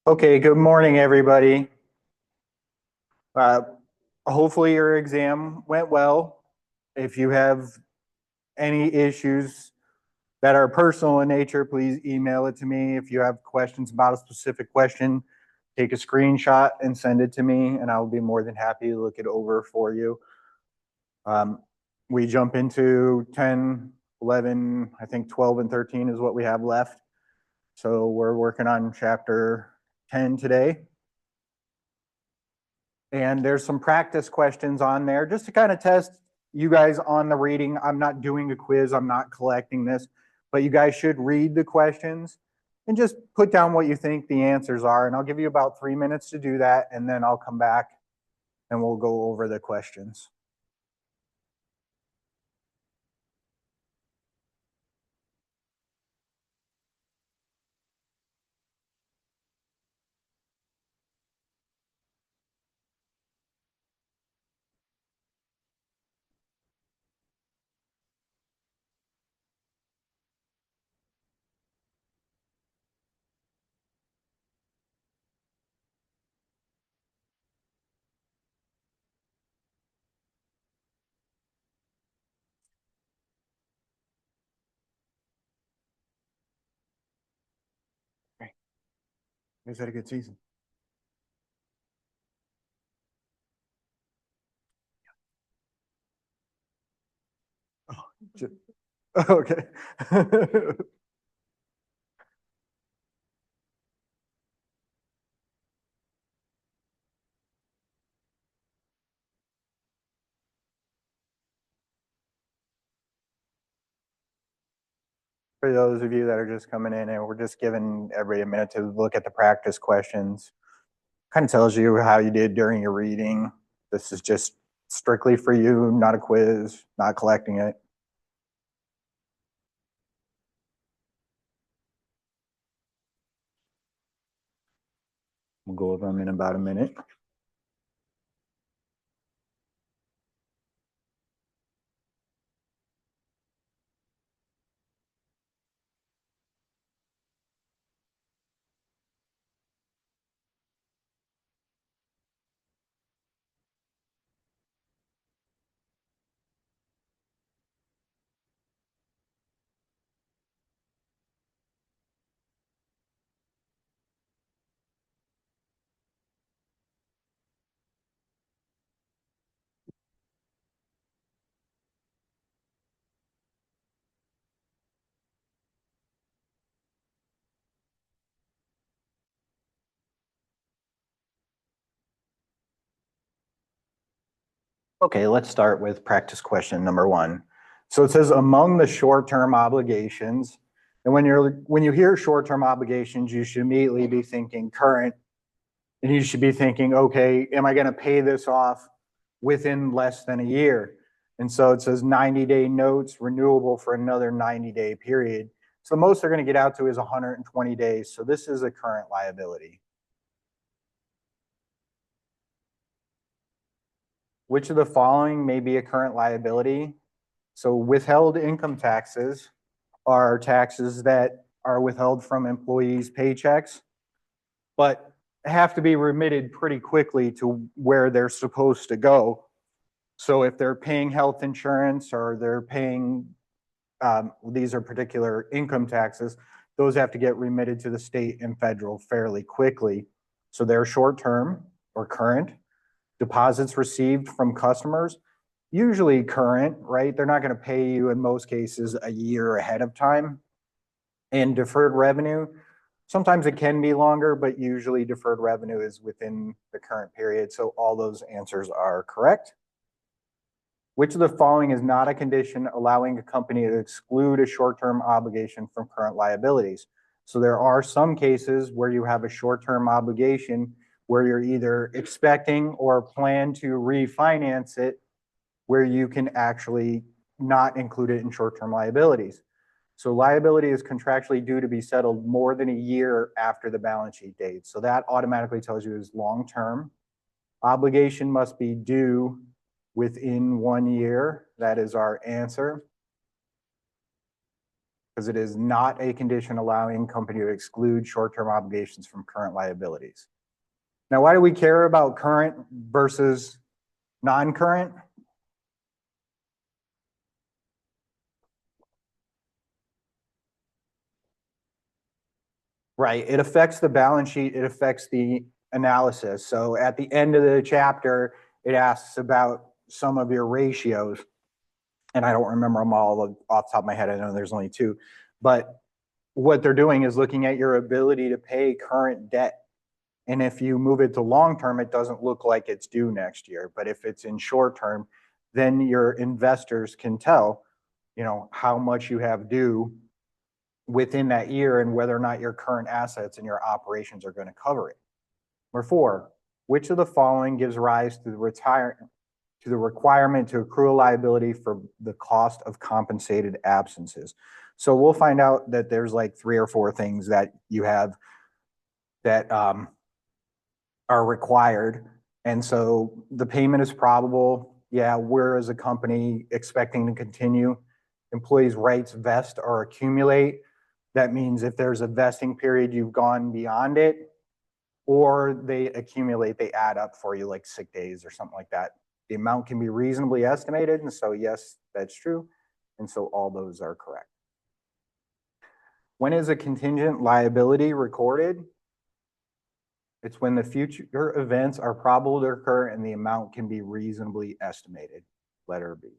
Okay, good morning, everybody. Uh, Hopefully your exam went well. If you have any issues that are personal in nature, please email it to me. If you have questions about a specific question, take a screenshot and send it to me, and I'll be more than happy to look it over for you. We jump into 10, 11, I think 12 and 13 is what we have left. So we're working on chapter 10 today. And there's some practice questions on there just to kind of test you guys on the reading. I'm not doing a quiz, I'm not collecting this, but you guys should read the questions and just put down what you think the answers are. And I'll give you about 3 minutes to do that, and then I'll come back and we'll go over the questions. Okay. Is that a good season? Oh, okay. For those of you that are just coming in, and we're just giving everybody a minute to look at the practice questions. Kind of tells you how you did during your reading. This is just strictly for you, not a quiz, not collecting it. We'll go over them in about a minute. Okay, let's start with practice question number 1. So it says among the short-term obligations, and when you hear short-term obligations, you should immediately be thinking current, and you should be thinking, okay, am I going to pay this off within less than a year? And so it says 90-day notes renewable for another 90-day period. So the most they're going to get out to is 120 days. So this is a current liability. Which of the following may be a current liability? So withheld income taxes are taxes that are withheld from employees' paychecks, but have to be remitted pretty quickly to where they're supposed to go. So if they're paying health insurance or they're paying, these are particular income taxes, those have to get remitted to the state and federal fairly quickly. So they're short-term or current. Deposits received from customers, usually current, right? They're not going to pay you in most cases a year ahead of time. And deferred revenue, sometimes it can be longer, but usually deferred revenue is within the current period. So all those answers are correct. Which of the following is not a condition allowing a company to exclude a short-term obligation from current liabilities? So there are some cases where you have a short-term obligation where you're either expecting or plan to refinance it, where you can actually not include it in short-term liabilities. So liability is contractually due to be settled more than a year after the balance sheet date. So that automatically tells you is long-term. Obligation must be due within 1 year. That is our answer. because it is not a condition allowing company to exclude short-term obligations from current liabilities. Now, why do we care about current versus non-current? Right, it affects the balance sheet, it affects the analysis. So at the end of the chapter, it asks about some of your ratios. And I don't remember them all off the top of my head. I know there's only two. But what they're doing is looking at your ability to pay current debt. And if you move it to long term, it doesn't look like it's due next year. But if it's in short term, then your investors can tell, how much you have due within that year and whether or not your current assets and your operations are going to cover it. Number 4, which of the following gives rise to the requirement to accrue a liability for the cost of compensated absences? So we'll find out that there's like 3 or 4 things that you have that are required. And so the payment is probable. Yeah, we're as a company expecting to continue. Employees' rights vest or accumulate. That means if there's a vesting period, you've gone beyond it, or they accumulate, they add up for you like sick days or something like that. The amount can be reasonably estimated, and so yes, that's true. And so all those are correct. When is a contingent liability recorded? It's when the future events are probable to occur and the amount can be reasonably estimated. Letter B.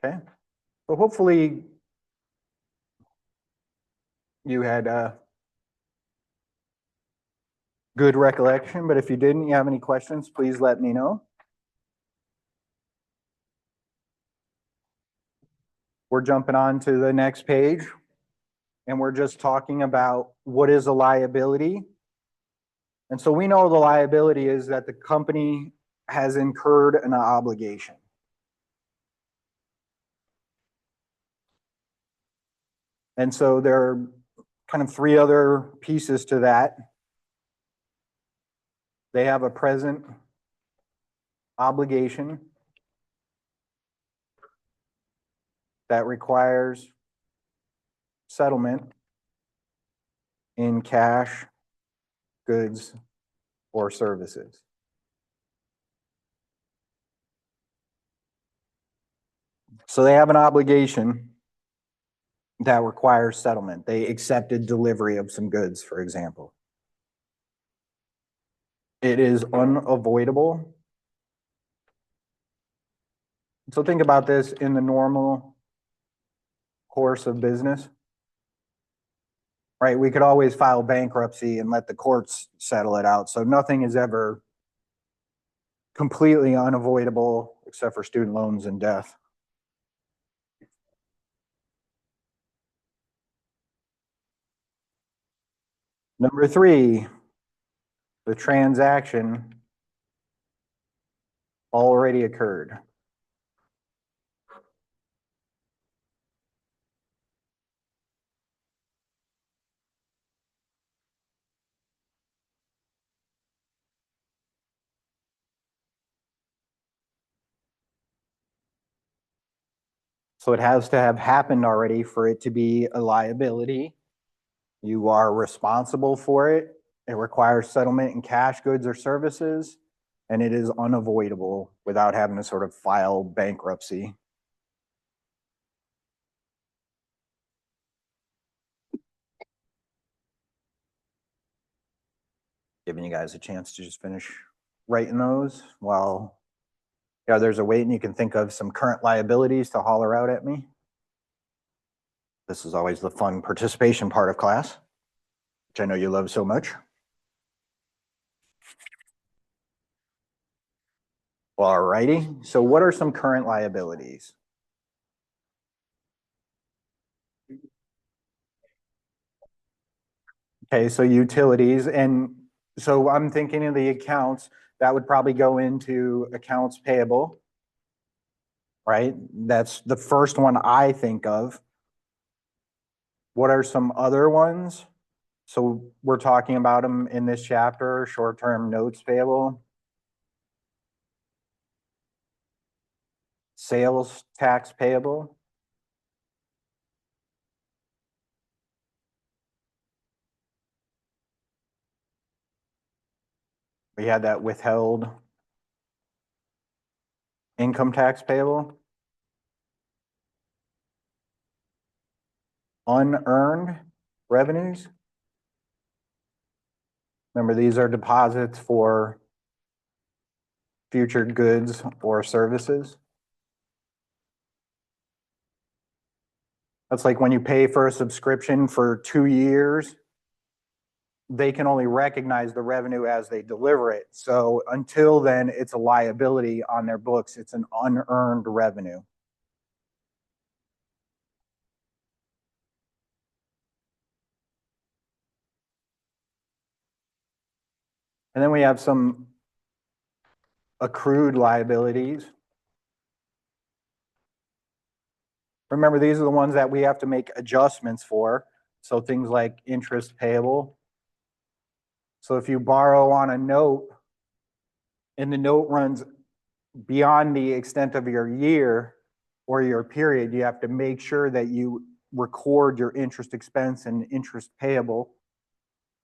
Okay. So hopefully you had a good recollection, but if you didn't, you have any questions, please let me know. We're jumping on to the next page, and we're just talking about what is a liability. And so we know the liability is that the company has incurred an obligation. And so there are kind of 3 other pieces to that. They have a present obligation that requires settlement in cash, goods, or services. So they have an obligation that requires settlement. They accepted delivery of some goods, for example. It is unavoidable. So think about this in the normal course of business, right? We could always file bankruptcy and let the courts settle it out. So nothing is ever completely unavoidable except for student loans and death. Number 3, the transaction already occurred. So it has to have happened already for it to be a liability. You are responsible for it. It requires settlement in cash, goods, or services, and it is unavoidable without having to sort of file bankruptcy. Giving you guys a chance to just finish writing those while others are waiting. You can think of some current liabilities to holler out at me. This is always the fun participation part of class, which I know you love so much. All righty. So what are some current liabilities? Okay, so utilities. And so I'm thinking of the accounts that would probably go into accounts payable, right? That's the first one I think of. What are some other ones? So we're talking about them in this chapter, short-term notes payable. sales tax payable. We had that withheld income tax payable. Unearned revenues. Remember, these are deposits for future goods or services. That's like when you pay for a subscription for 2 years, they can only recognize the revenue as they deliver it. So until then, it's a liability on their books. It's an unearned revenue. And then we have some accrued liabilities. Remember, these are the ones that we have to make adjustments for. So things like interest payable. So if you borrow on a note and the note runs beyond the extent of your year or your period, you have to make sure that you record your interest expense and interest payable.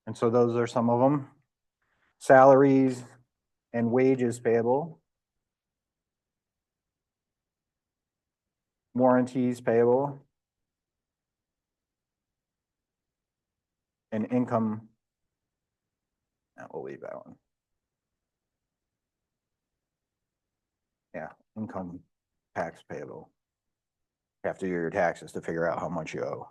And so those are some of them. Salaries and wages payable. Warranties payable. And income. We'll leave that one. Yeah, income tax payable. You have to do your taxes to figure out how much you owe.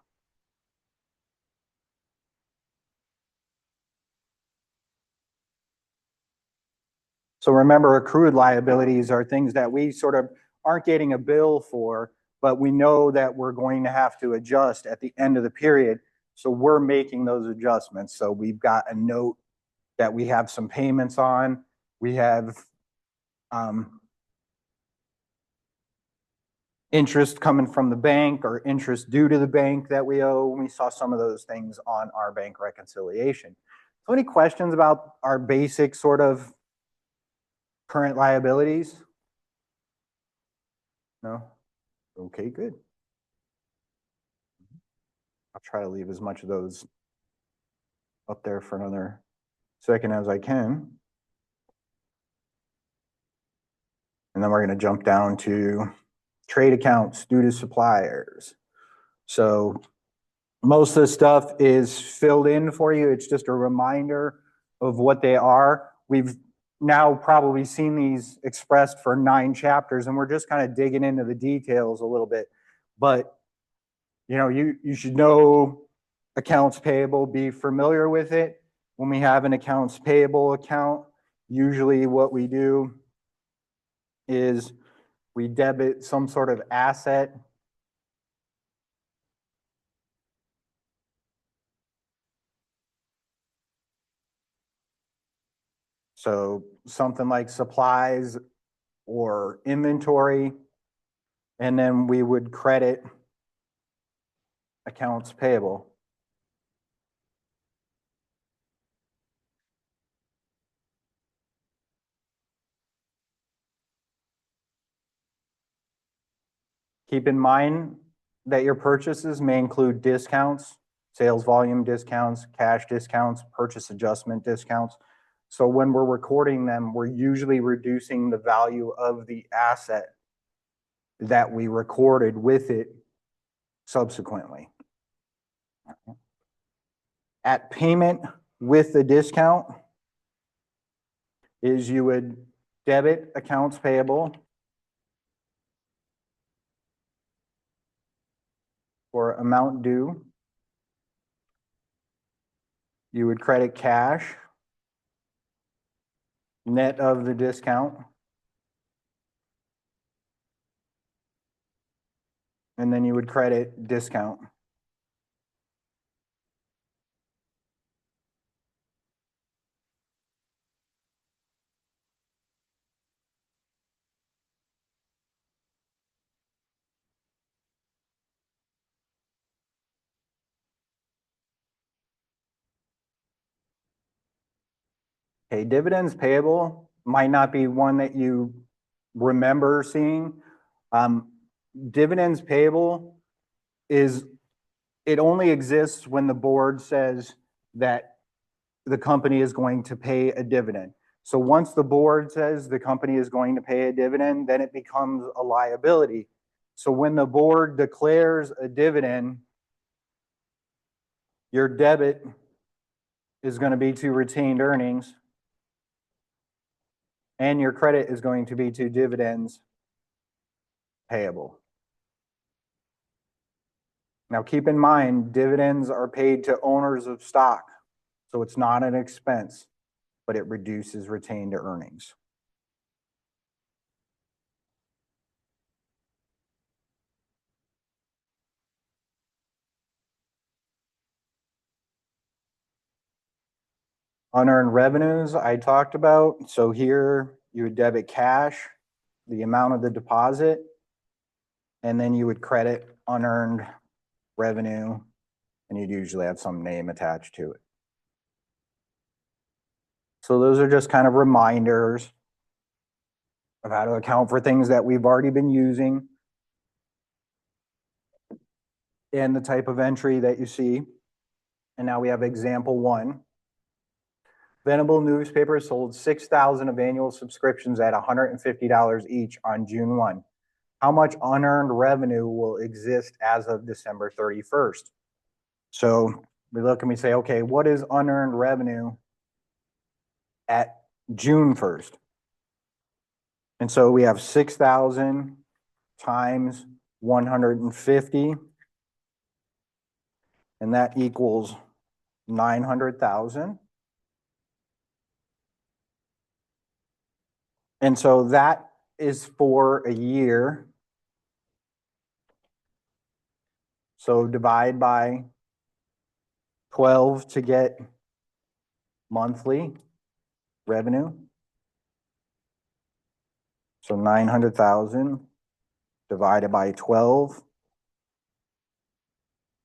So remember, accrued liabilities are things that we sort of aren't getting a bill for, but we know that we're going to have to adjust at the end of the period. So we're making those adjustments. So we've got a note that we have some payments on. We have interest coming from the bank or interest due to the bank that we owe. We saw some of those things on our bank reconciliation. So any questions about our basic sort of current liabilities? No? Okay, good. I'll try to leave as much of those up there for another second as I can. And then we're going to jump down to trade accounts due to suppliers. So most of the stuff is filled in for you. It's just a reminder of what they are. We've now probably seen these expressed for 9 chapters, and we're just kind of digging into the details a little bit. But you should know accounts payable, be familiar with it. When we have an accounts payable account, usually what we do is we debit some sort of asset. So something like supplies or inventory, and then we would credit accounts payable. Keep in mind that your purchases may include discounts, sales volume discounts, cash discounts, purchase adjustment discounts. So when we're recording them, we're usually reducing the value of the asset that we recorded with it subsequently. At payment with the discount is you would debit accounts payable for amount due. You would credit cash net of the discount. And then you would credit discount. Okay, dividends payable might not be one that you remember seeing, Dividends payable it only exists when the board says that the company is going to pay a dividend. So once the board says the company is going to pay a dividend, then it becomes a liability. So when the board declares a dividend, your debit is going to be to retained earnings, and your credit is going to be to dividends payable. Now keep in mind, dividends are paid to owners of stock, so it's not an expense, but it reduces retained earnings. Unearned revenues I talked about. So here you would debit cash, the amount of the deposit, and then you would credit unearned revenue, and you'd usually have some name attached to it. So those are just kind of reminders of how to account for things that we've already been using and the type of entry that you see. And now we have example 1. Venable newspaper sold 6,000 of annual subscriptions at $150 each on June 1. How much unearned revenue will exist as of December 31st? So we look and we say, okay, what is unearned revenue at June 1st? And so we have 6,000 times 150, and that equals 900,000. And so that is for a year. So divide by 12 to get monthly revenue. So 900,000 divided by 12.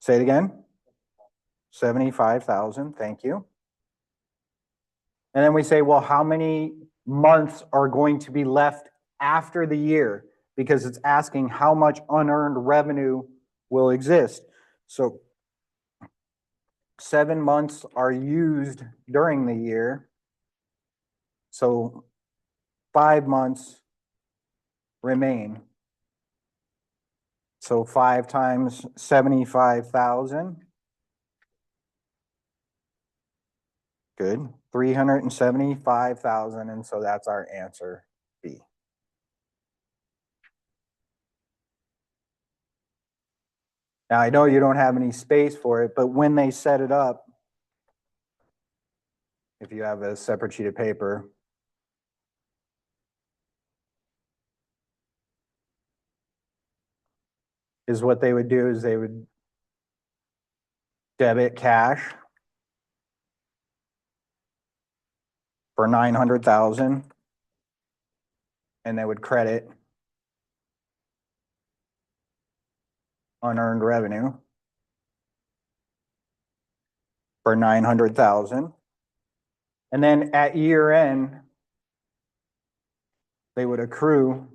Say it again. 75,000, thank you. And then we say, well, how many months are going to be left after the year? Because it's asking how much unearned revenue will exist. So 7 months are used during the year. So 5 months remain. So 5 times 75,000. Good. 375,000, and so that's our answer B. Now I know you don't have any space for it, but when they set it up, if you have a separate sheet of paper, is what they would do is they would debit cash for 900,000, and they would credit unearned revenue for 900,000. And then at year end, they would accrue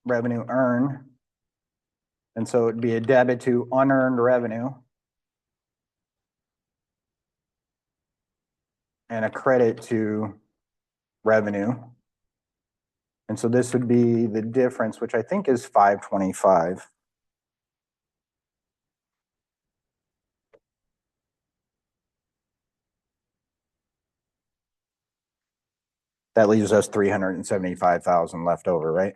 revenue earned. And so it'd be a debit to unearned revenue and a credit to revenue. And so this would be the difference, which I think is 525. That leaves us 375,000 left over, right?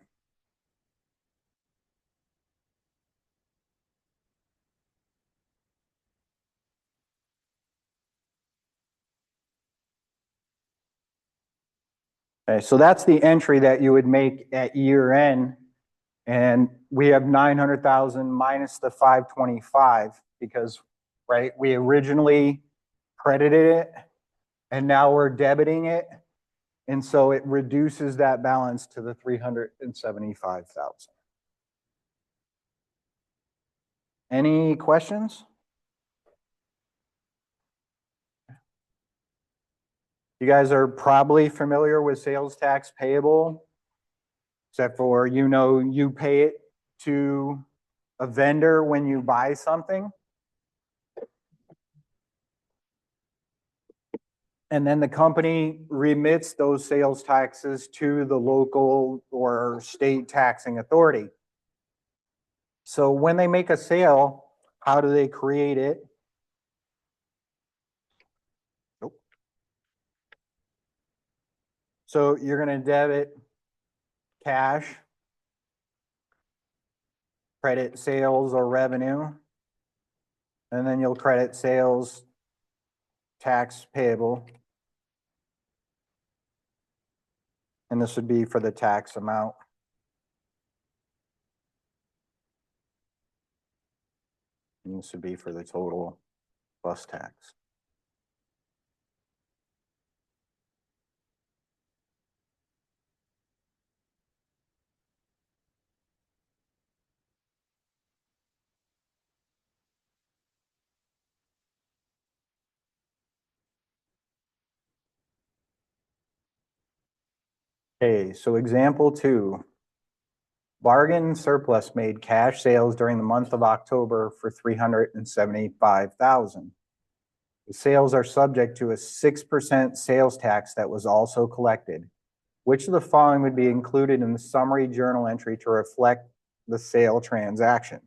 Okay, so that's the entry that you would make at year end. And we have 900,000 minus the 525 because, right, we originally credited it and now we're debiting it. And so it reduces that balance to the 375,000. Any questions? You guys are probably familiar with sales tax payable, except for, you pay it to a vendor when you buy something. And then the company remits those sales taxes to the local or state taxing authority. So when they make a sale, how do they create it? Nope. So you're going to debit cash, credit sales or revenue, and then you'll credit sales tax payable. And this would be for the tax amount. And this would be for the total plus tax. Okay, so example 2. Bargain surplus made cash sales during the month of October for $375,000. The sales are subject to a 6% sales tax that was also collected. Which of the following would be included in the summary journal entry to reflect the sale transaction?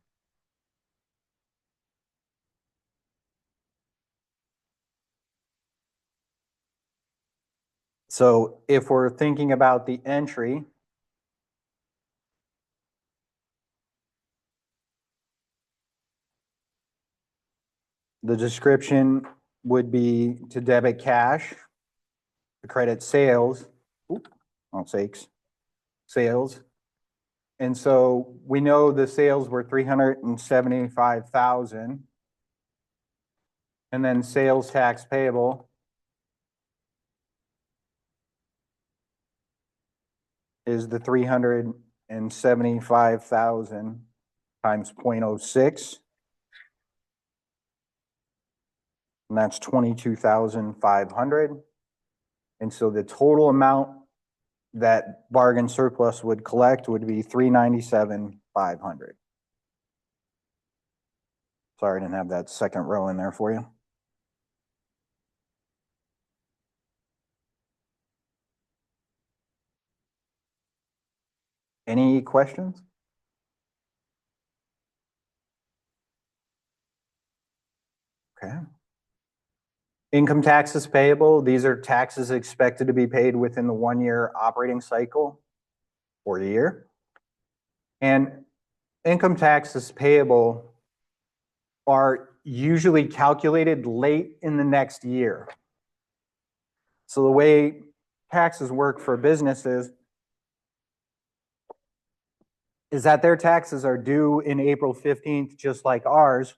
So if we're thinking about the entry, the description would be to debit cash, to credit sales, sakes, sales. And so we know the sales were 375,000. And then sales tax payable is the 375,000 times 0.06. And that's 22,500. And so the total amount that bargain surplus would collect would be 397,500. Sorry, I didn't have that second row in there for you. Any questions? Okay. Income taxes payable. These are taxes expected to be paid within the 1-year operating cycle or year. And income taxes payable are usually calculated late in the next year. So the way taxes work for businesses is that their taxes are due in April 15th, just like ours.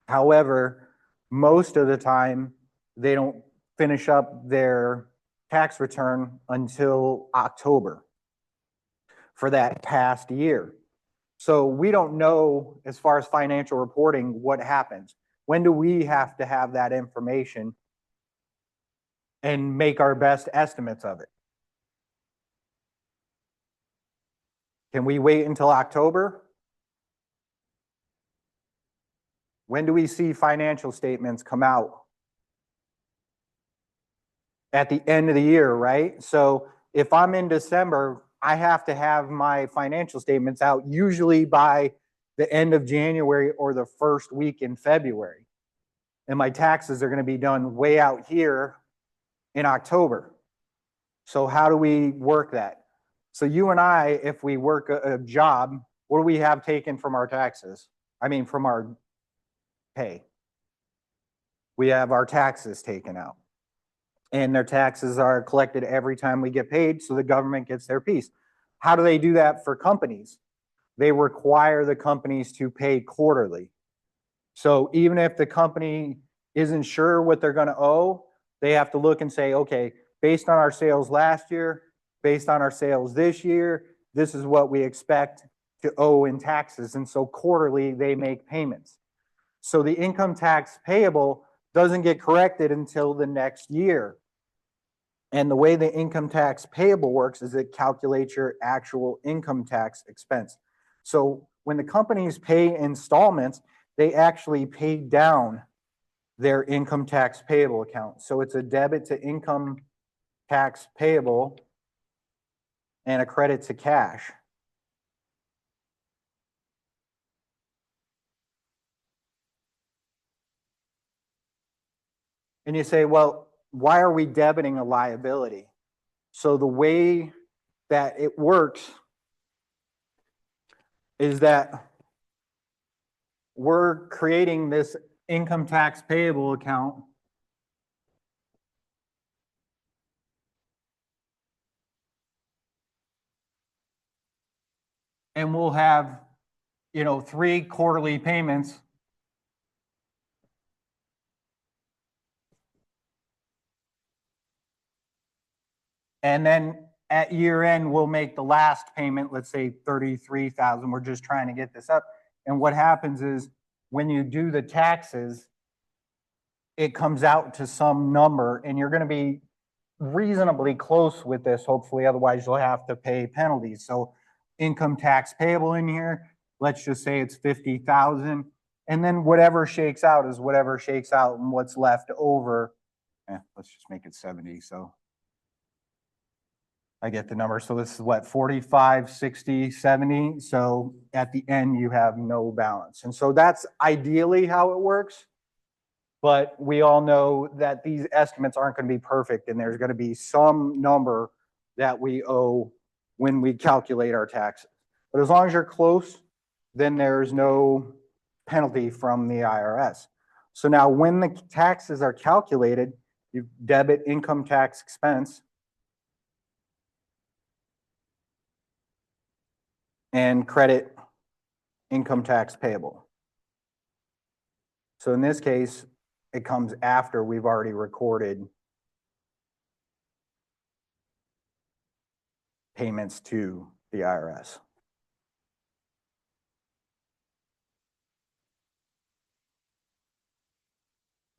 However, most of the time, they don't finish up their tax return until October for that past year. So we don't know, as far as financial reporting, what happens. When do we have to have that information and make our best estimates of it? Can we wait until October? When do we see financial statements come out? At the end of the year, right? So if I'm in December, I have to have my financial statements out usually by the end of January or the first week in February. And my taxes are going to be done way out here in October. So how do we work that? So you and I, if we work a job, what do we have taken from our taxes? I mean, from our pay. We have our taxes taken out. And their taxes are collected every time we get paid, so the government gets their piece. How do they do that for companies? They require the companies to pay quarterly. So even if the company isn't sure what they're going to owe, they have to look and say, okay, based on our sales last year, based on our sales this year, this is what we expect to owe in taxes. And so quarterly, they make payments. So the income tax payable doesn't get corrected until the next year. And the way the income tax payable works is it calculates your actual income tax expense. So when the companies pay installments, they actually pay down their income tax payable account. So it's a debit to income tax payable and a credit to cash. And you say, well, why are we debiting a liability? So the way that it works is that we're creating this income tax payable account and we'll have, 3 quarterly payments. And then at year end, we'll make the last payment, let's say 33,000. We're just trying to get this up. And what happens is when you do the taxes, it comes out to some number and you're going to be reasonably close with this, hopefully, otherwise you'll have to pay penalties. So income tax payable in here, let's just say it's 50,000. And then whatever shakes out is whatever shakes out, and what's left over, let's just make it 70. So I get the number. So this is what, 45, 60, 70. So at the end, you have no balance. And so that's ideally how it works. But we all know that these estimates aren't going to be perfect, and there's going to be some number that we owe when we calculate our taxes. But as long as you're close, then there's no penalty from the IRS. So now when the taxes are calculated, you debit income tax expense and credit income tax payable. So in this case, it comes after we've already recorded payments to the IRS.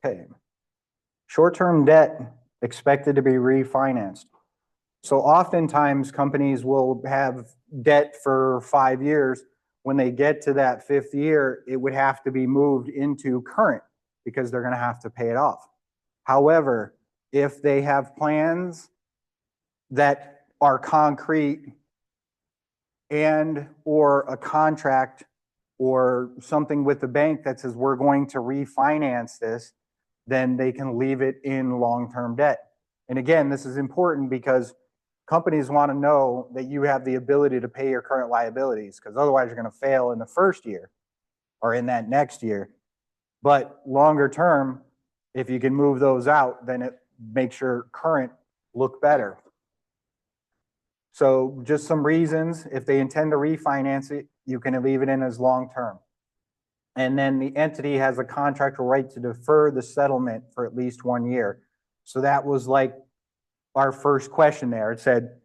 Okay. Short-term debt expected to be refinanced. So oftentimes companies will have debt for 5 years. When they get to that 5th year, it would have to be moved into current because they're going to have to pay it off. However, if they have plans that are concrete and or a contract or something with the bank that says we're going to refinance this, then they can leave it in long-term debt. And again, this is important because companies want to know that you have the ability to pay your current liabilities, because otherwise you're going to fail in the first year or in that next year. But longer term, if you can move those out, then it makes your current look better. So just some reasons, if they intend to refinance it, you can leave it in as long-term. And then the entity has a contractual right to defer the settlement for at least 1 year. So that was like our first question there. It said,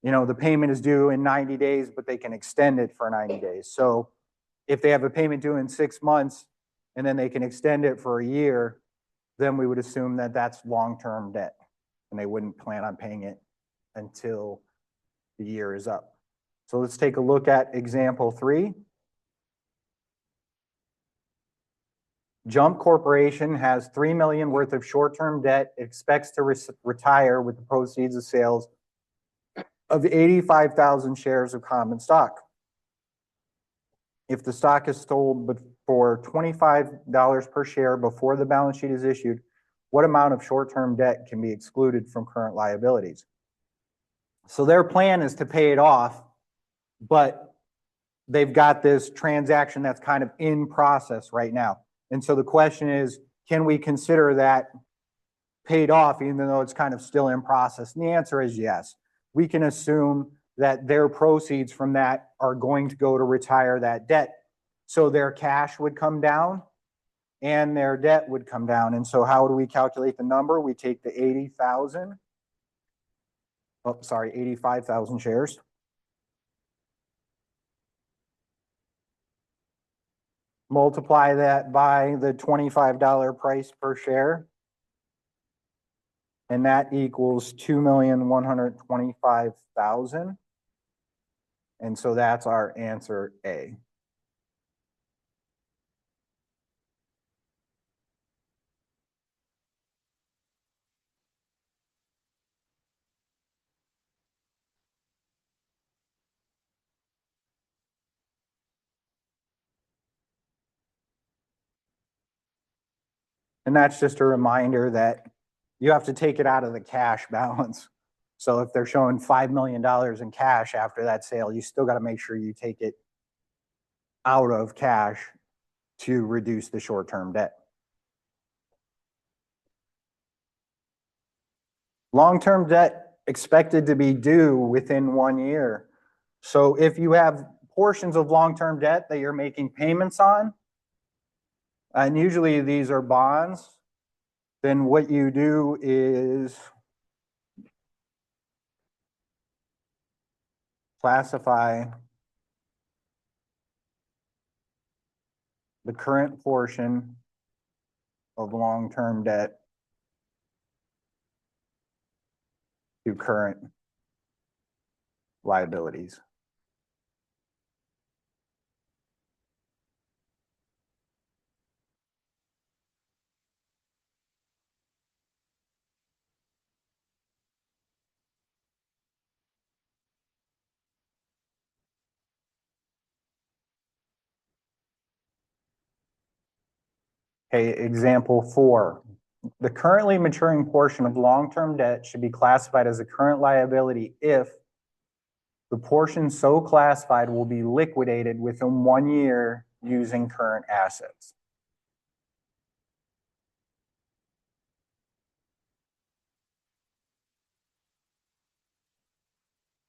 the payment is due in 90 days, but they can extend it for 90 days. So if they have a payment due in 6 months and then they can extend it for a year, then we would assume that that's long-term debt and they wouldn't plan on paying it until the year is up. So let's take a look at example 3. Jump Corporation has $3 million worth of short-term debt, expects to retire with the proceeds of sales of 85,000 shares of common stock. If the stock is sold for $25 per share before the balance sheet is issued, what amount of short-term debt can be excluded from current liabilities? So their plan is to pay it off, but they've got this transaction that's kind of in process right now. And so the question is, can we consider that paid off even though it's kind of still in process? And the answer is yes. We can assume that their proceeds from that are going to go to retire that debt. So their cash would come down and their debt would come down. And so how do we calculate the number? We take the 85,000 shares. Multiply that by the $25 price per share. and that equals 2,125,000. And so that's our answer A. And that's just a reminder that you have to take it out of the cash balance. So if they're showing $5 million in cash after that sale, you still got to make sure you take it out of cash to reduce the short-term debt. Long-term debt expected to be due within 1 year. So if you have portions of long-term debt that you're making payments on, and usually these are bonds, then what you do is classify the current portion of long-term debt to current liabilities. Okay, example 4. The currently maturing portion of long-term debt should be classified as a current liability if the portion so classified will be liquidated within 1 year using current assets.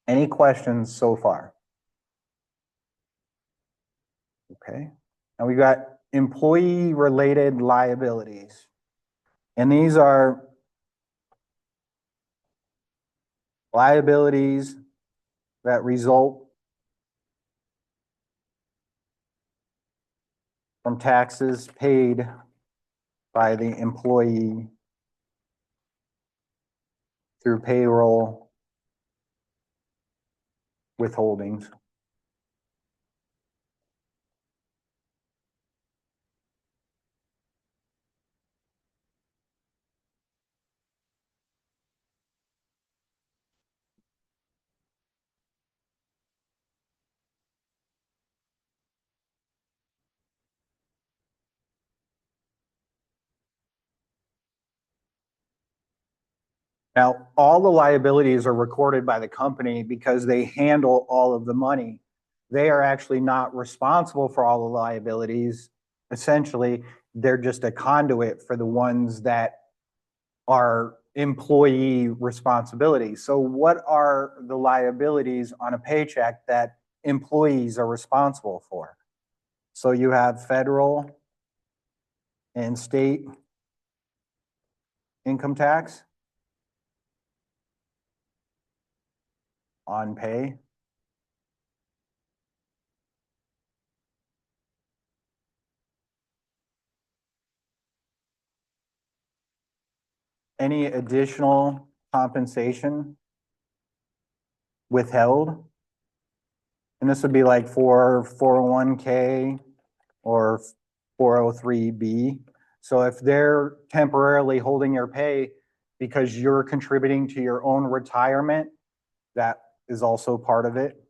Any questions so far? Okay. Now we got employee-related liabilities. And these are liabilities that result from taxes paid by the employee through payroll withholdings. Now, all the liabilities are recorded by the company because they handle all of the money. They are actually not responsible for all the liabilities. Essentially, they're just a conduit for the ones that are employee responsibilities. So what are the liabilities on a paycheck that employees are responsible for? So you have federal and state income tax on pay. Any additional compensation withheld. And this would be like for 401k or 403b. So if they're temporarily holding your pay because you're contributing to your own retirement, that is also part of it.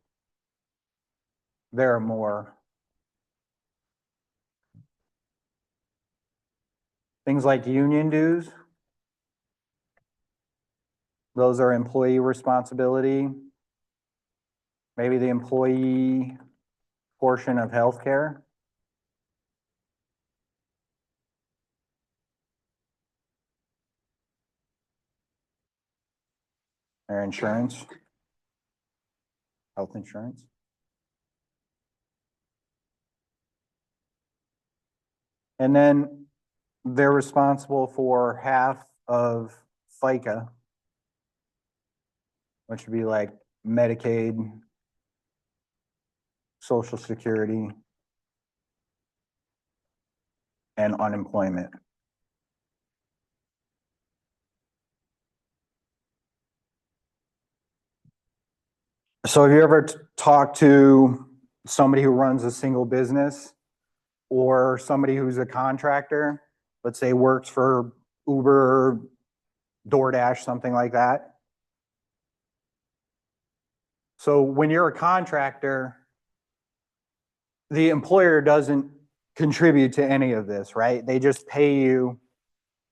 There are more. Things like union dues. Those are employee responsibility. Maybe the employee portion of healthcare. Their insurance, health insurance. And then they're responsible for half of FICA, which would be like Medicaid, Social Security, and unemployment. So have you ever talked to somebody who runs a single business or somebody who's a contractor, let's say works for Uber, DoorDash, something like that? So when you're a contractor, the employer doesn't contribute to any of this, right? They just pay you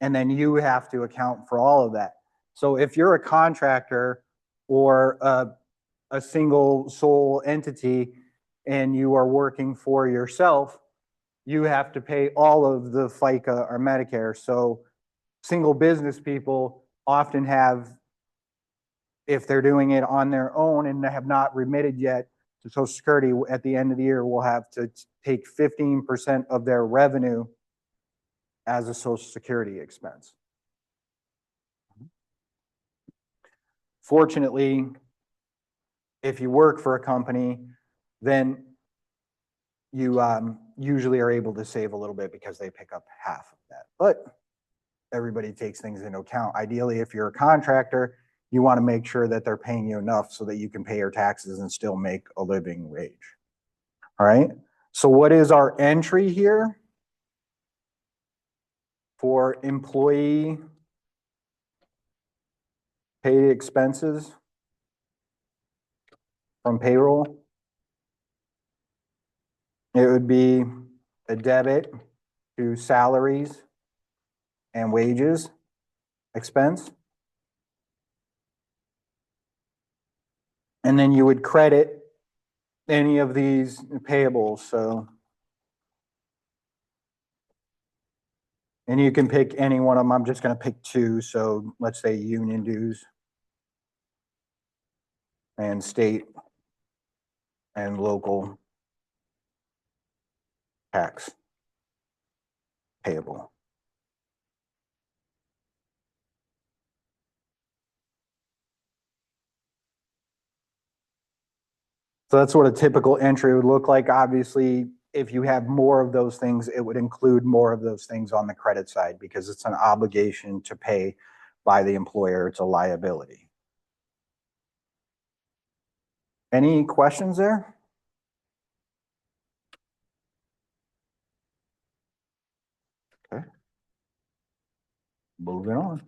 and then you have to account for all of that. So if you're a contractor or a single sole entity and you are working for yourself, you have to pay all of the FICA or Medicare. So single business people often have, if they're doing it on their own and have not remitted yet to Social Security, at the end of the year will have to take 15% of their revenue as a Social Security expense. Fortunately, if you work for a company, then you usually are able to save a little bit because they pick up half of that. But everybody takes things into account. Ideally, if you're a contractor, you want to make sure that they're paying you enough so that you can pay your taxes and still make a living wage. All right. So what is our entry here for employee paid expenses from payroll? It would be a debit to salaries and wages expense. And then you would credit any of these payables. So, and you can pick any one of them. I'm just going to pick two. So let's say union dues and state and local tax payable. So that's what a typical entry would look like. Obviously, if you have more of those things, it would include more of those things on the credit side because it's an obligation to pay by the employer. It's a liability. Any questions there? Okay. Moving on.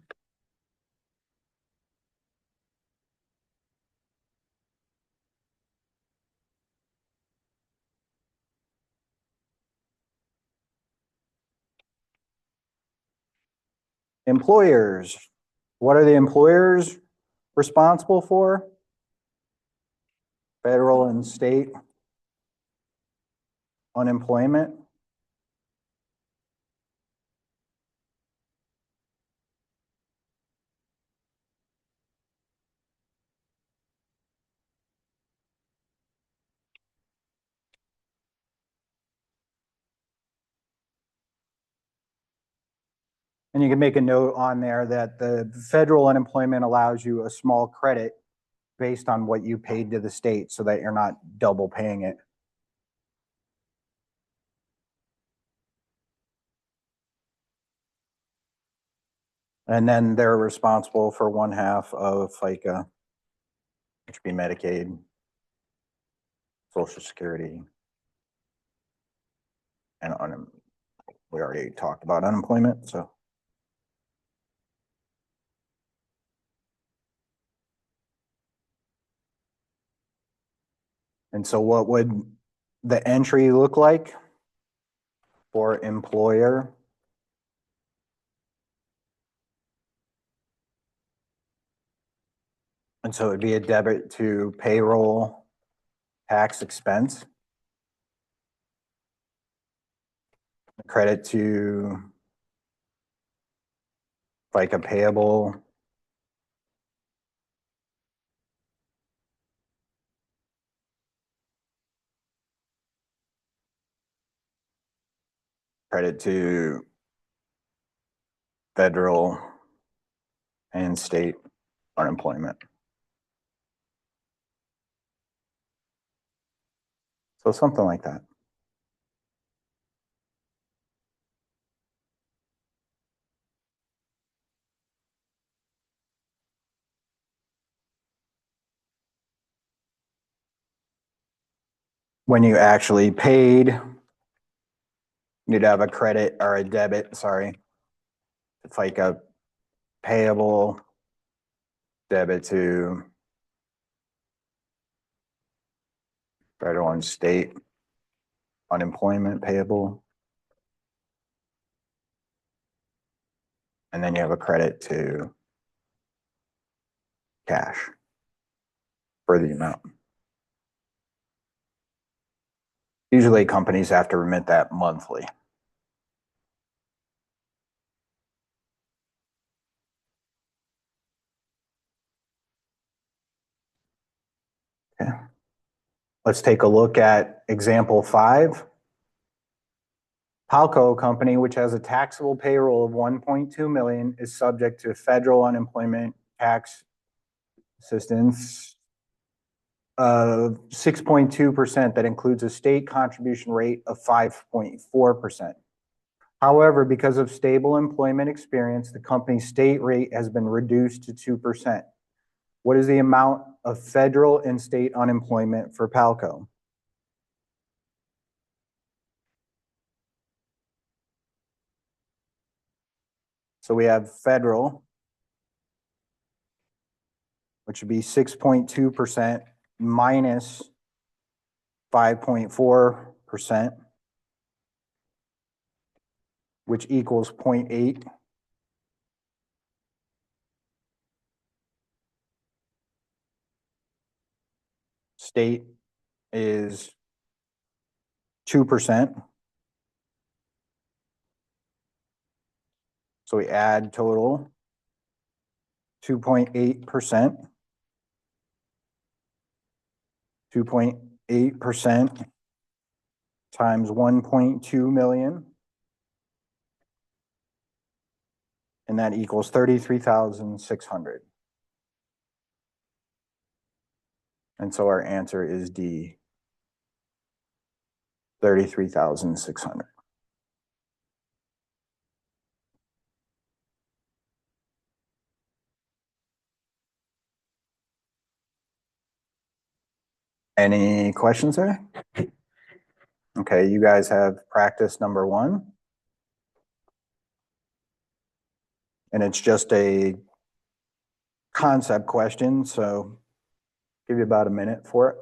Employers. What are the employers responsible for? Federal and state unemployment. And you can make a note on there that the federal unemployment allows you a small credit based on what you paid to the state so that you're not double paying it. And then they're responsible for 1/2 of FICA, which would be Medicaid, Social Security, and we already talked about unemployment, so. And so what would the entry look like for employer? And so it'd be a debit to payroll tax expense, credit to FICA payable, credit to federal and state unemployment. So something like that. when you actually paid, you'd have a credit or a debit, sorry. FICA payable, debit to federal and state unemployment payable. And then you have a credit to cash for the amount. Usually companies have to remit that monthly. Okay. Let's take a look at example 5. Palco Company, which has a taxable payroll of 1.2 million, is subject to federal unemployment tax assistance of 6.2% that includes a state contribution rate of 5.4%. However, because of stable employment experience, the company's state rate has been reduced to 2%. What is the amount of federal and state unemployment for Palco? So we have federal, which would be 6.2% minus 5.4%, which equals 0.8. State is 2%. So we add total 2.8%. 2.8% times 1.2 million. And that equals 33,600. And so our answer is D, 33,600. Any questions there? Okay, you guys have practice number 1. And it's just a concept question, so give you about a minute for it.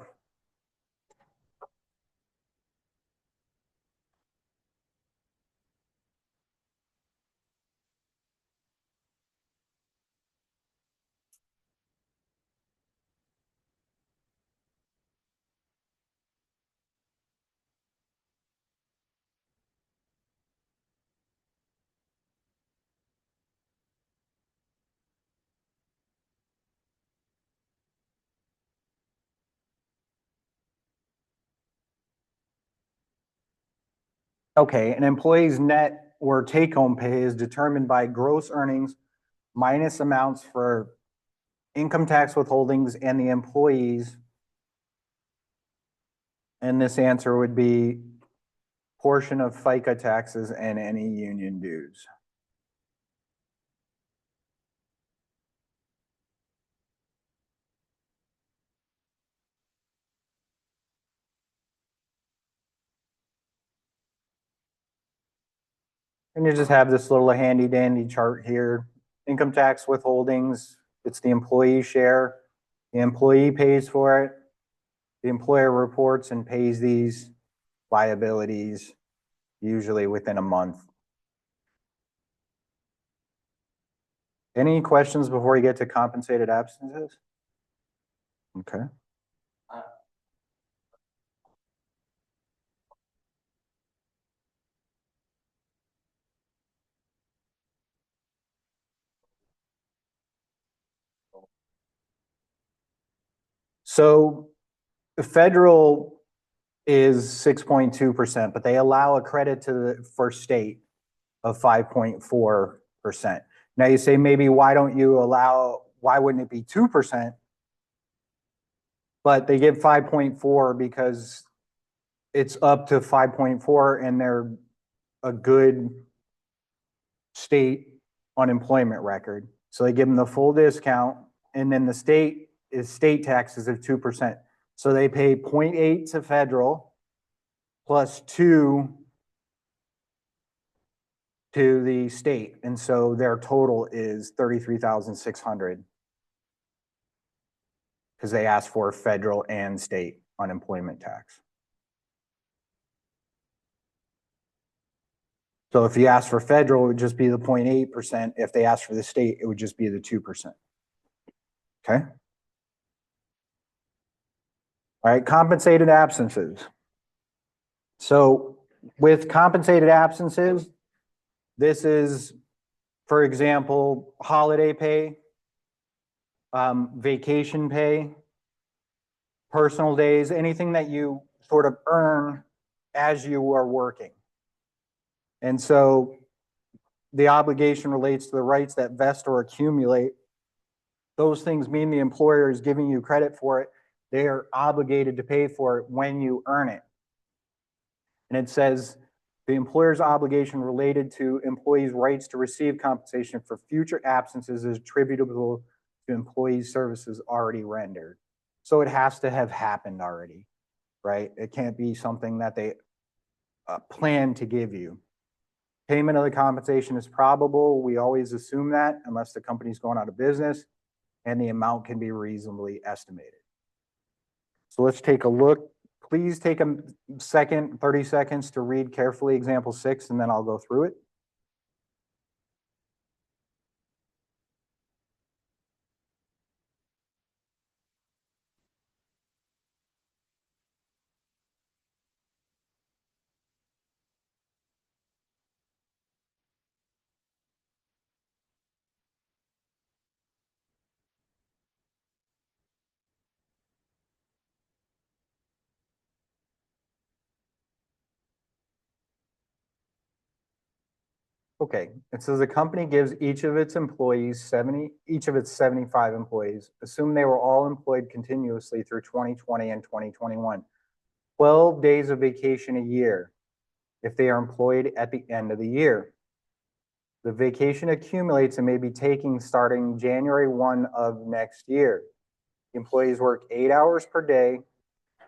Okay, an employee's net or take-home pay is determined by gross earnings minus amounts for income tax withholdings and the employees. And this answer would be portion of FICA taxes and any union dues. And you just have this little handy dandy chart here. Income tax withholdings, it's the employee share. The employee pays for it. The employer reports and pays these liabilities usually within a month. Any questions before you get to compensated absences? Okay. So the federal is 6.2%, but they allow a credit to the for state of 5.4%. Now you say maybe why wouldn't it be 2%? But they give 5.4 because it's up to 5.4 and they're a good state unemployment record. So they give them the full discount, and then the state taxes of 2%. So they pay 0.8 to federal plus 2 to the state. And so their total is 33,600 because they asked for federal and state unemployment tax. So if you ask for federal, it would just be the 0.8%. If they ask for the state, it would just be the 2%. Okay. All right, compensated absences. So with compensated absences, this is, for example, holiday pay, vacation pay, personal days, anything that you sort of earn as you are working. And so the obligation relates to the rights that vest or accumulate. Those things mean the employer is giving you credit for it. They are obligated to pay for it when you earn it. And it says the employer's obligation related to employees' rights to receive compensation for future absences is attributable to employees' services already rendered. So it has to have happened already, right? It can't be something that they plan to give you. Payment of the compensation is probable. We always assume that unless the company's going out of business, and the amount can be reasonably estimated. So let's take a look. Please take a second, 30 seconds to read carefully example 6, and then I'll go through it. Okay, it says the company gives each of its 75 employees, assume they were all employed continuously through 2020 and 2021, 12 days of vacation a year if they are employed at the end of the year. The vacation accumulates and may be taken starting January 1 of next year. The employees work 8 hours per day.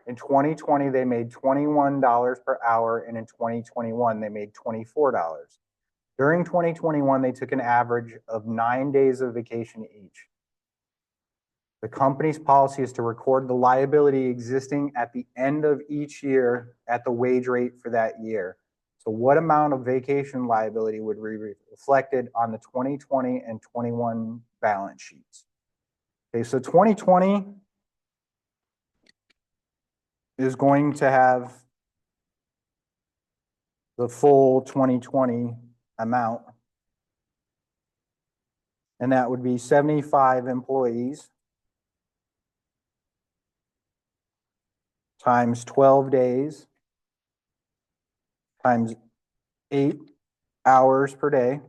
In 2020, they made $21 per hour, and in 2021, they made $24. During 2021, they took an average of 9 days of vacation each. The company's policy is to record the liability existing at the end of each year at the wage rate for that year. So what amount of vacation liability would be reflected on the 2020 and 21 balance sheets? Okay, so 2020 is going to have the full 2020 amount, and that would be 75 employees times 12 days times 8 hours per day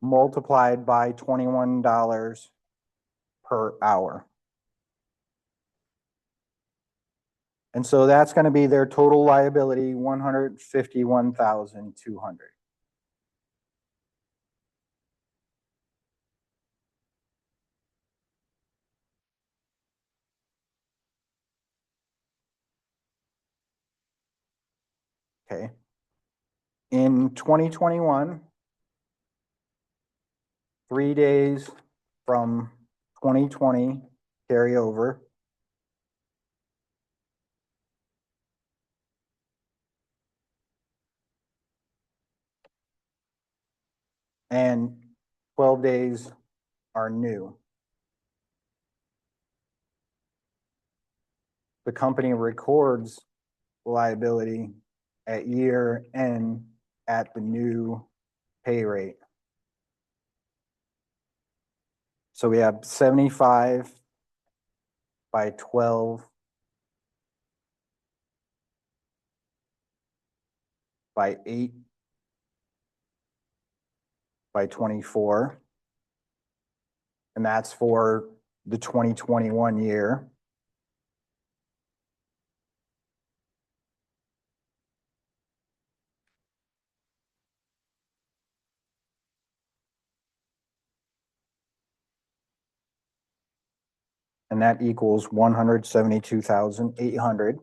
multiplied by $21 per hour. And so that's going to be their total liability, $151,200. Okay. In 2021, 3 days from 2020 carry over. And 12 days are new. The company records liability at year end at the new pay rate. So we have 75 by 12 by 8 by 24. And that's for the 2021 year. and that equals 172,800.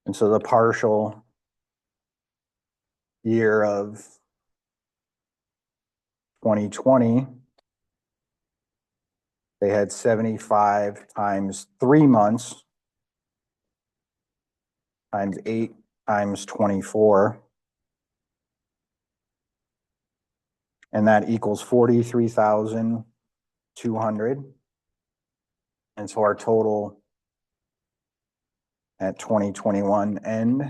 And so the partial year of 2020, they had 75 times 3 months times 8 times 24. And that equals 43,200. And so our total at 2021 end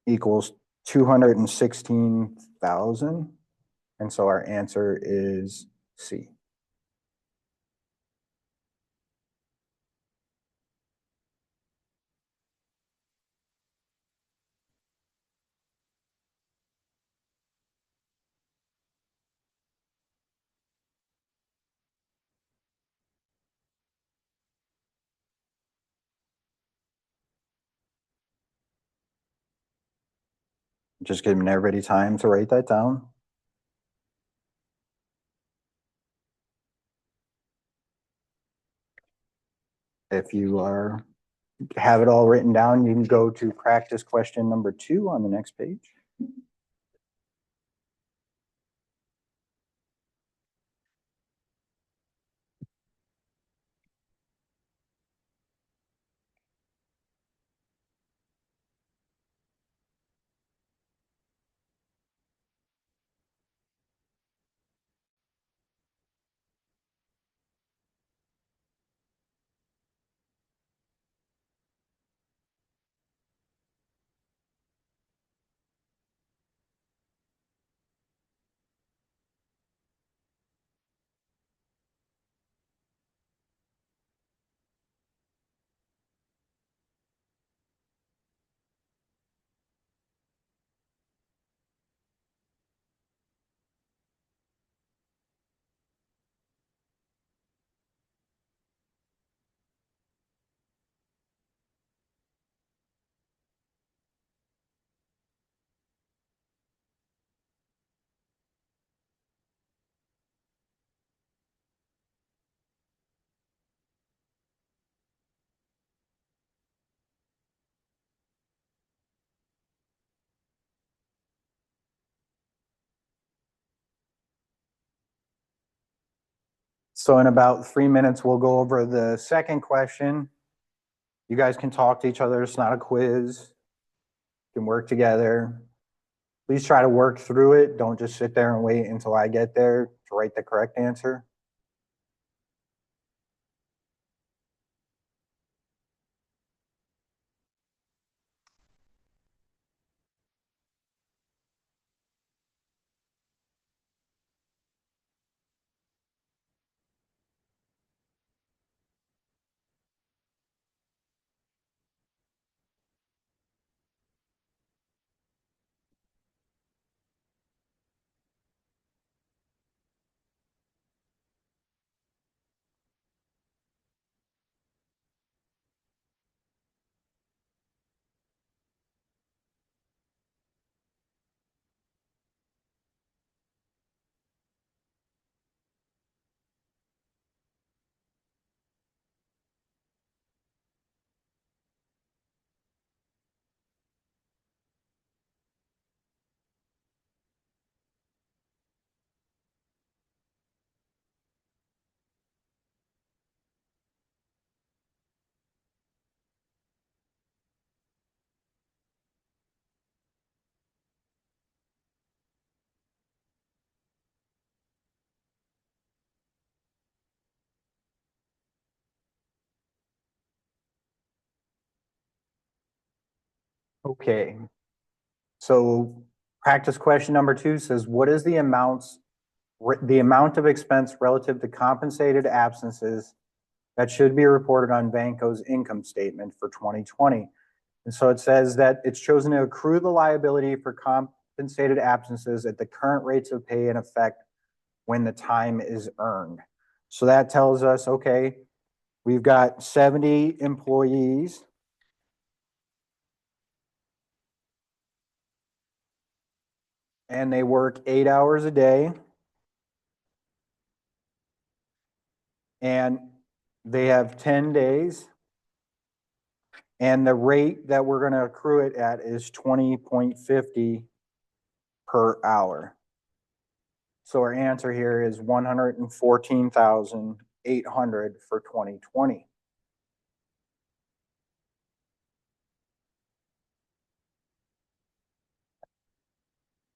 equals 216,000. And so our answer is C. Just giving everybody time to write that down. If you have it all written down, you can go to practice question number 2 on the next page. So in about 3 minutes, we'll go over the second question. You guys can talk to each other. It's not a quiz. You can work together. Please try to work through it. Don't just sit there and wait until I get there to write the correct answer. Okay. So practice question number 2 says, what is the amount of expense relative to compensated absences that should be reported on Vanco's income statement for 2020? And so it says that it's chosen to accrue the liability for compensated absences at the current rates of pay in effect when the time is earned. So that tells us, okay, we've got 70 employees. And they work 8 hours a day. And they have 10 days. And the rate that we're gonna accrue it at is 20.50 per hour. So our answer here is 114,800 for 2020.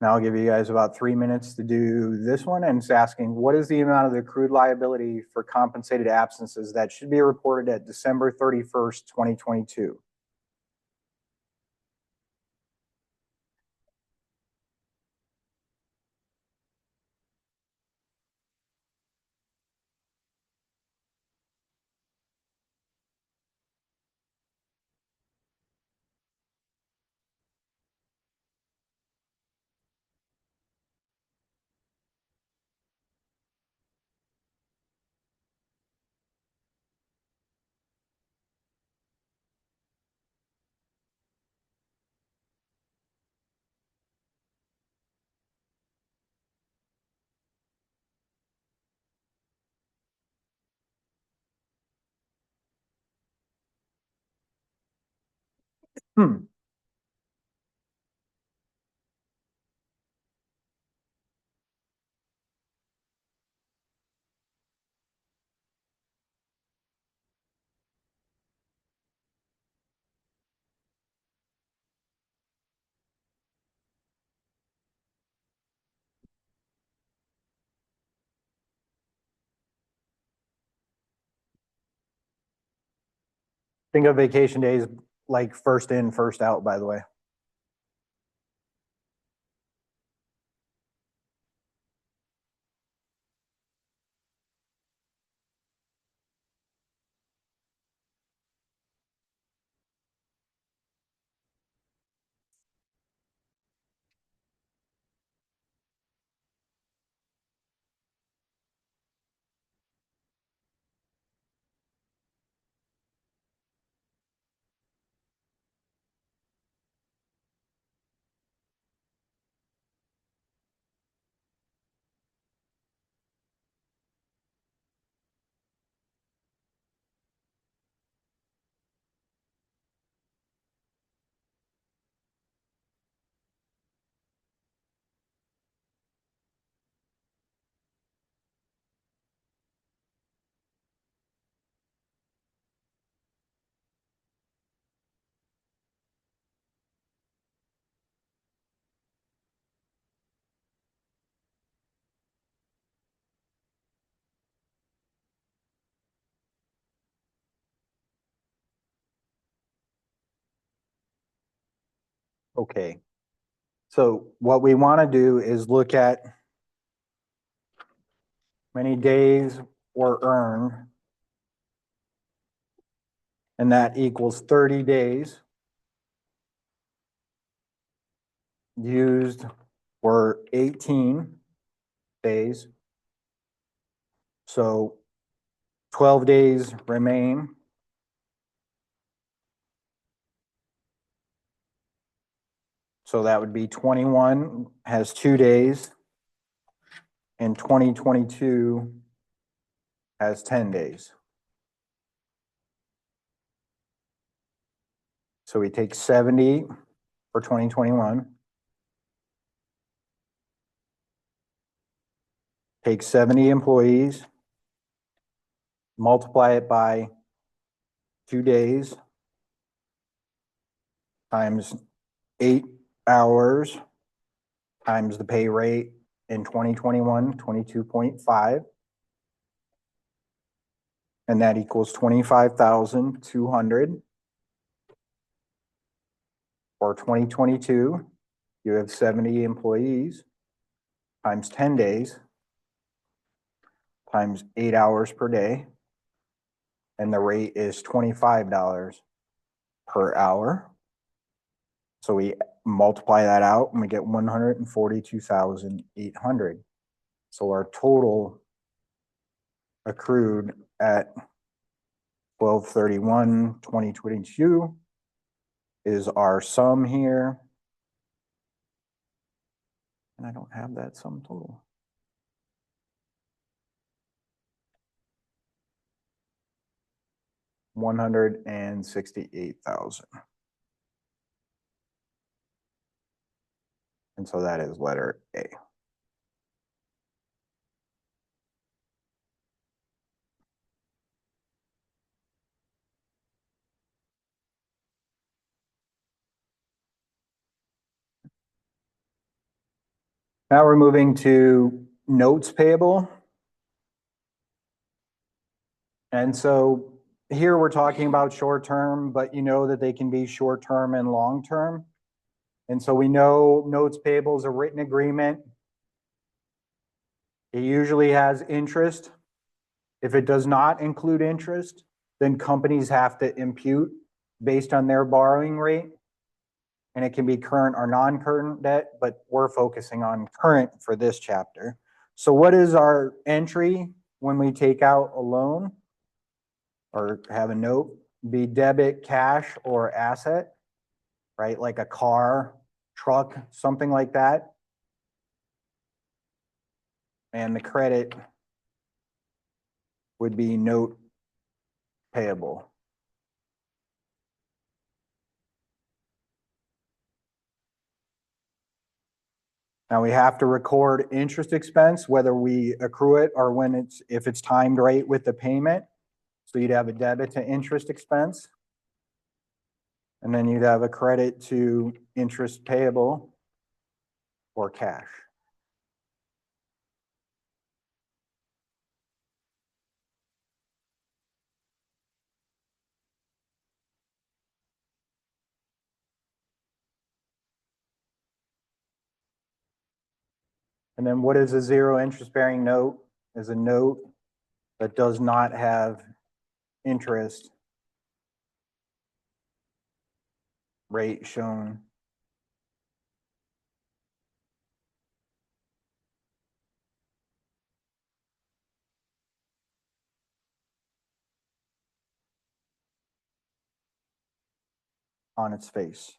Now I'll give you guys about 3 minutes to do this one, and it's asking, what is the amount of the accrued liability for compensated absences that should be reported at December 31st, 2022? Think of vacation days like first in, first out, by the way. Okay. So what we want to do is look at many days were earned, and that equals 30 days. Used were 18 days. So 12 days remain. So that would be 21 has 2 days, and 2022 has 10 days. So we take 70 for 2021, take 70 employees, multiply it by 2 days times 8 hours times the pay rate in 2021, 22.5. And that equals 25,200. For 2022, you have 70 employees times 10 days times 8 hours per day. And the rate is $25 per hour. So we multiply that out and we get 142,800. So our total accrued at 12/31/2022 is our sum here. And I don't have that sum total. $168,000. And so that is letter A. Now we're moving to notes payable. And so here we're talking about short-term, but you know that they can be short-term and long-term. And so we know notes payable is a written agreement. It usually has interest. If it does not include interest, then companies have to impute based on their borrowing rate. And it can be current or non-current debt, but we're focusing on current for this chapter. So what is our entry when we take out a loan or have a note? Be debit, cash, or asset, right? Like a car, truck, something like that. And the credit would be note payable. Now we have to record interest expense, whether we accrue it or if it's timed right with the payment. So you'd have a debit to interest expense. And then you'd have a credit to interest payable or cash. And then what is a zero interest bearing note? Is a note that does not have interest rate shown on its face.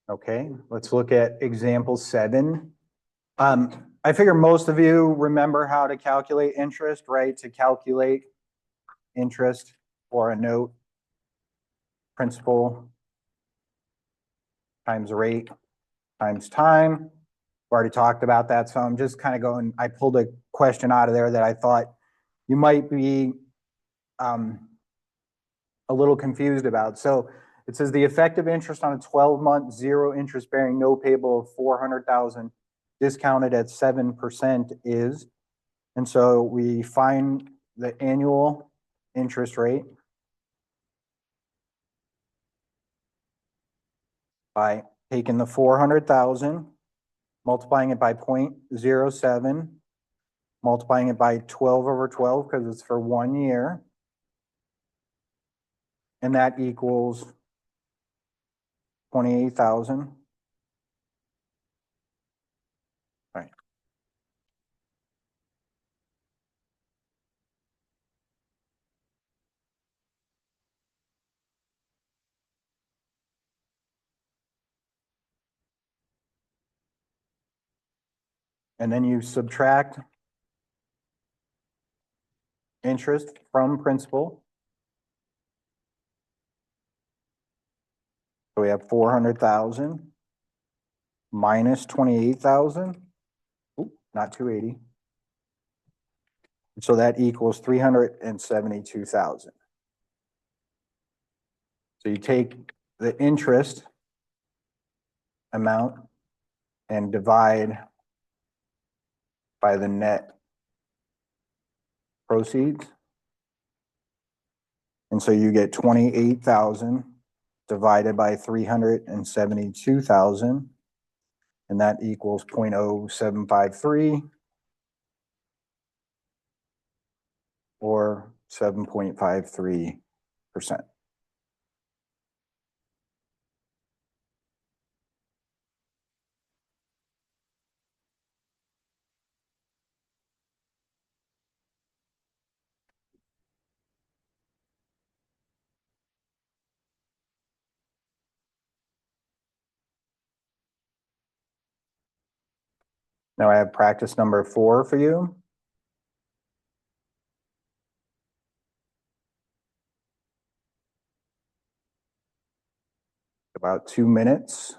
Okay, let's look at example 7. I figure most of you remember how to calculate interest, right? To calculate interest for a note, principal times rate times time. We've already talked about that, so I'm just kind of going, I pulled a question out of there that I thought you might be a little confused about. So it says the effective interest on a 12-month zero interest bearing note payable of $400,000 discounted at 7% is, and so we find the annual interest rate by taking the 400,000, multiplying it by 0.07, multiplying it by 12 over 12 because it's for 1 year, and that equals 28,000. Right. And then you subtract interest from principal. So we have 400,000 minus 28,000. Not 280. So that equals 372,000. So you take the interest amount and divide by the net proceeds. And so you get 28,000 divided by 372,000. And that equals 0.0753 or 7.53%. Now I have practice number 4 for you. About 2 minutes.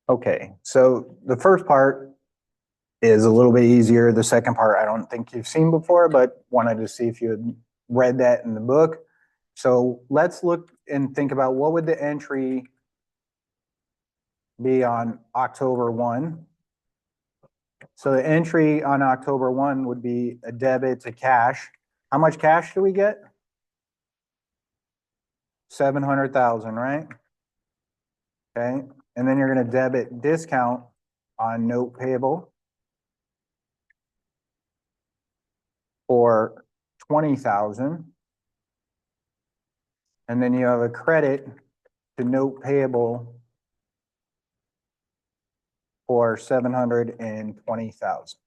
Okay, so the first part is a little bit easier. The second part, I don't think you've seen before, but wanted to see if you had read that in the book. So let's look and think about what would the entry be on October 1. So the entry on October 1 would be a debit to cash. How much cash do we get? 700,000, right? Okay, and then you're going to debit discount on note payable for 20,000. And then you have a credit to note payable for 720,000.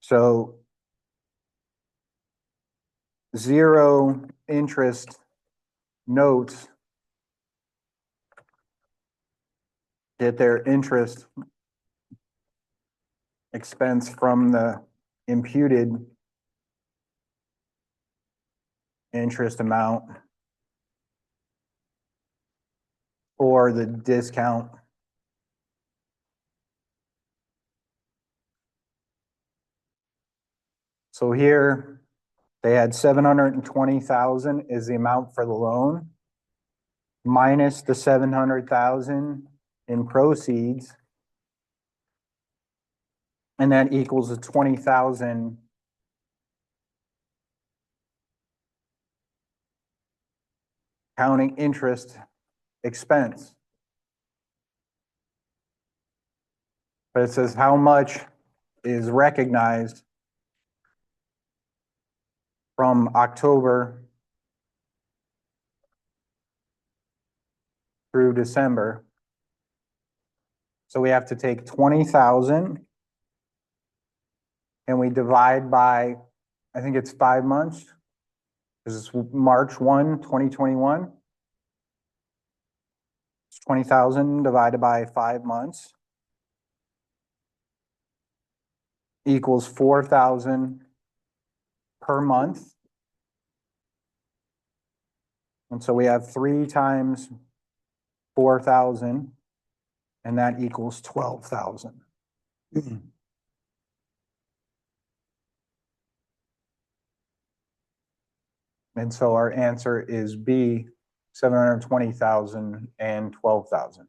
So zero interest notes get their interest expense from the imputed interest amount or the discount. So here they had 720,000 is the amount for the loan minus the 700,000 in proceeds. And that equals a 20,000 counting interest expense. But it says how much is recognized from October through December. So we have to take 20,000 and we divide by, I think it's 5 months, because it's March 1, 2021. It's 20,000 divided by 5 months equals 4,000 per month. And so we have 3 times 4,000, and that equals 12,000. And so our answer is B, 720,000 and 12,000.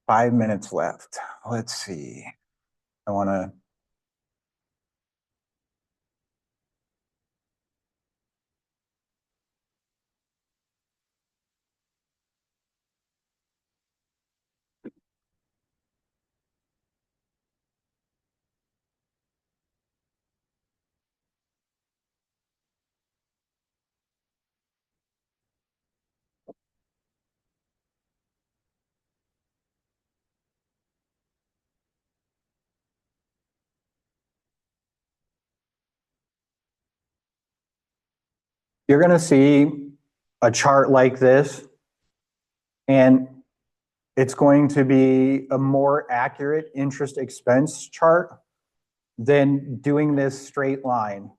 Five minutes left. Let's see. I want to. You're going to see a chart like this, and it's going to be a more accurate interest expense chart than doing this straight line,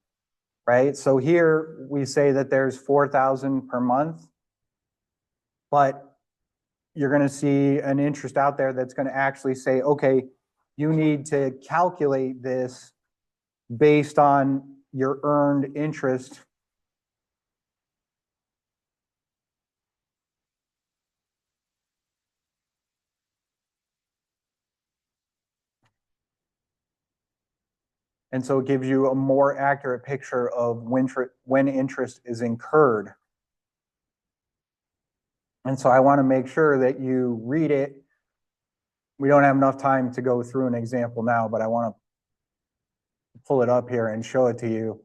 right? So here we say that there's 4,000 per month, but you're going to see an interest out there that's going to actually say, okay, you need to calculate this based on your earned interest. And so it gives you a more accurate picture of when interest is incurred. And so I want to make sure that you read it. We don't have enough time to go through an example now, but I want to pull it up here and show it to you.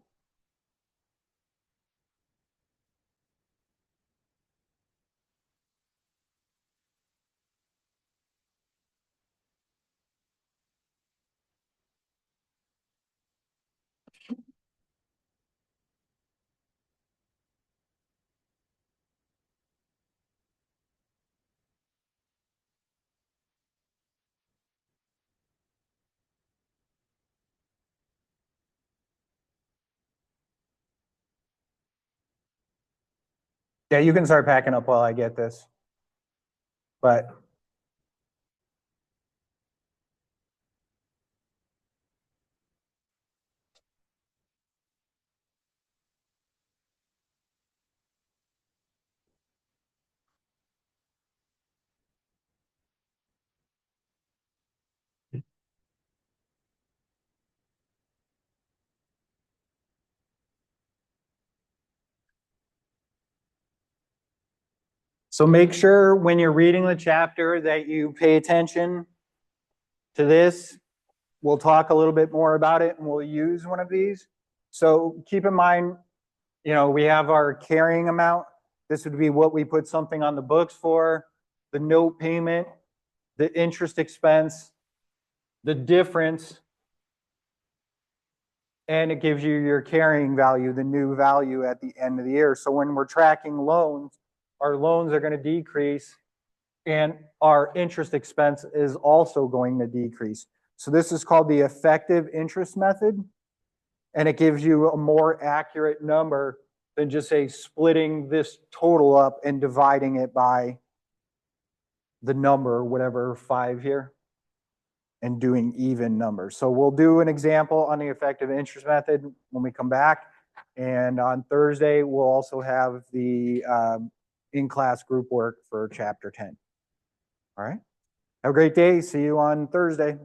Yeah, you can start packing up while I get this. But so make sure when you're reading the chapter that you pay attention to this. We'll talk a little bit more about it and we'll use one of these. So keep in mind, we have our carrying amount. This would be what we put something on the books for, the note payment, the interest expense, the difference, and it gives you your carrying value, the new value at the end of the year. So when we're tracking loans, our loans are going to decrease and our interest expense is also going to decrease. So this is called the effective interest method, and it gives you a more accurate number than just say splitting this total up and dividing it by the number, whatever, 5 here, and doing even numbers. So we'll do an example on the effective interest method when we come back. And on Thursday, we'll also have the in-class group work for chapter 10. All right. Have a great day. See you on Thursday.